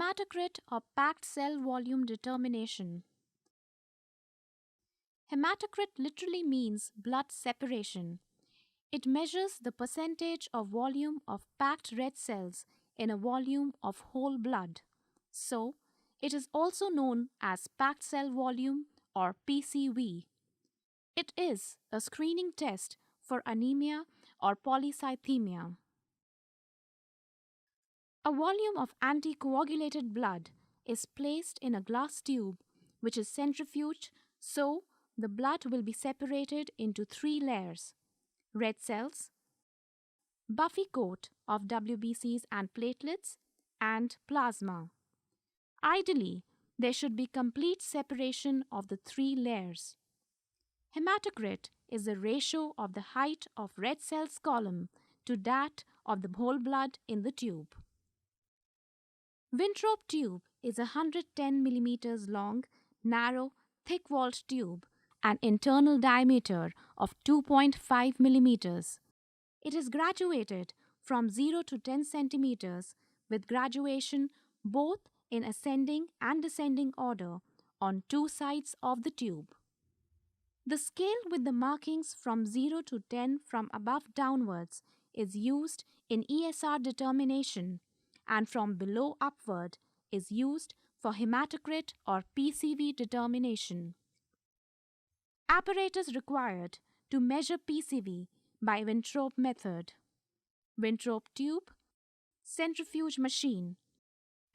Hematocrit or packed cell volume determination. Hematocrit literally means blood separation. It measures the percentage of volume of packed red cells in a volume of whole blood. So, it is also known as packed cell volume or PCV. It is a screening test for anemia or polycythemia. A volume of anticoagulated blood is placed in a glass tube which is centrifuged, so the blood will be separated into three layers: red cells, buffy coat of WBCs and platelets, and plasma. Ideally, there should be complete separation of the three layers. Hematocrit is the ratio of the height of red cells column to that of the whole blood in the tube. Winthrop tube is a 110 mm long, narrow, thick-walled tube, an internal diameter of 2.5 mm. It is graduated from 0 to 10 centimeters with graduation both in ascending and descending order on two sides of the tube. The scale with the markings from 0 to 10 from above downwards is used in ESR determination, and from below upward is used for hematocrit or PCV determination. Apparatus required to measure PCV by Winthrop method: Winthrop tube, centrifuge machine,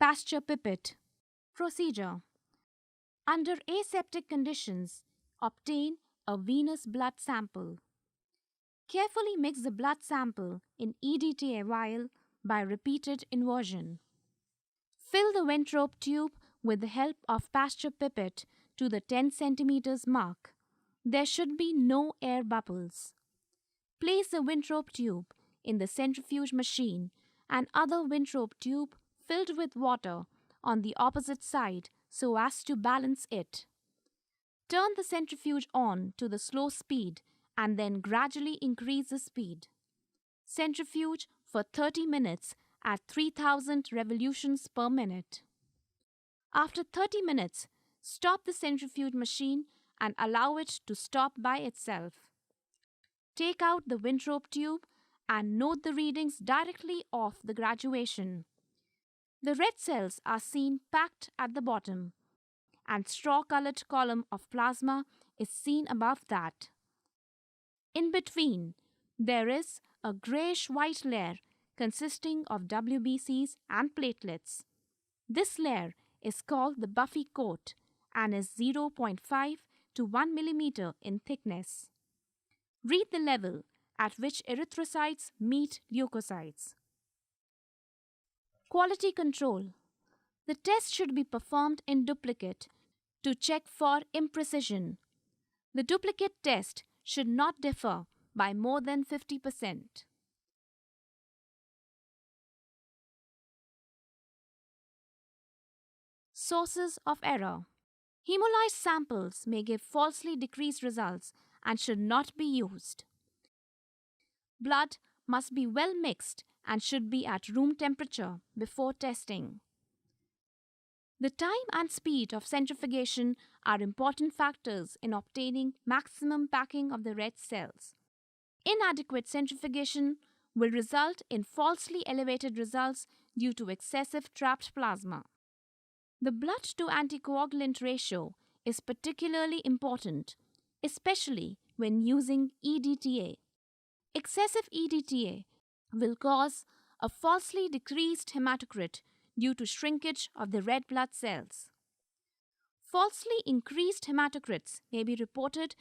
Pasteur pipette. Procedure: under aseptic conditions, obtain a venous blood sample. Carefully mix the blood sample in EDTA vial by repeated inversion. Fill the Winthrop tube with the help of Pasteur pipette to the 10 cm mark. There should be no air bubbles. Place the Winthrop tube in the centrifuge machine and other Winthrop tube filled with water on the opposite side so as to balance it. Turn the centrifuge on to the slow speed and then gradually increase the speed. Centrifuge for 30 minutes at 3000 revolutions per minute. After 30 minutes, stop the centrifuge machine and allow it to stop by itself. Take out the Winthrop tube and note the readings directly off the graduation. The red cells are seen packed at the bottom, and straw-colored column of plasma is seen above that. In between, there is a grayish-white layer consisting of WBCs and platelets. This layer is called the buffy coat and is 0.5 to 1 mm in thickness. Read the level at which erythrocytes meet leukocytes. Quality control. The test should be performed in duplicate to check for imprecision. The duplicate test should not differ by more than 50%. Sources of error. Hemolyzed samples may give falsely decreased results and should not be used. Blood must be well mixed and should be at room temperature before testing. The time and speed of centrifugation are important factors in obtaining maximum packing of the red cells. Inadequate centrifugation will result in falsely elevated results due to excessive trapped plasma. The blood to anticoagulant ratio is particularly important, especially when using EDTA. Excessive EDTA will cause a falsely decreased hematocrit due to shrinkage of the red blood cells. Falsely increased hematocrits may be reported.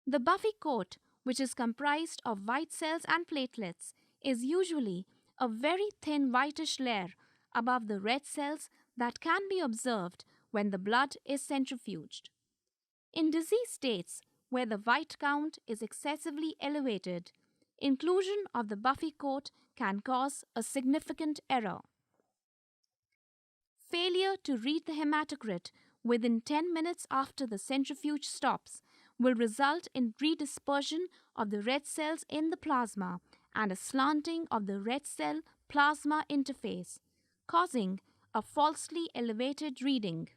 The buffy coat, which is comprised of white cells and platelets, is usually a very thin whitish layer above the red cells that can be observed when the blood is centrifuged. In disease states where the white count is excessively elevated, inclusion of the buffy coat can cause a significant error. Failure to read the hematocrit within 10 minutes after the centrifuge stops will result in redispersion of the red cells in the plasma and a slanting of the red cell plasma interface, causing a falsely elevated reading.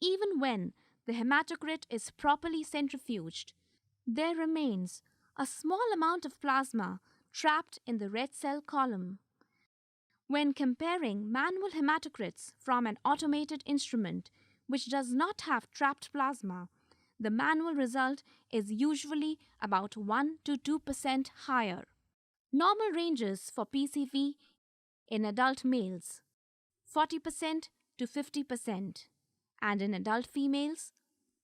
Even when the hematocrit is properly centrifuged, there remains a small amount of plasma trapped in the red cell column. When comparing manual hematocrits from an automated instrument which does not have trapped plasma, the manual result is usually about 1 to 2% higher. Normal ranges for PCV in adult males 40% to 50%, and in adult females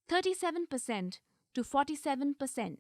37% to 47%.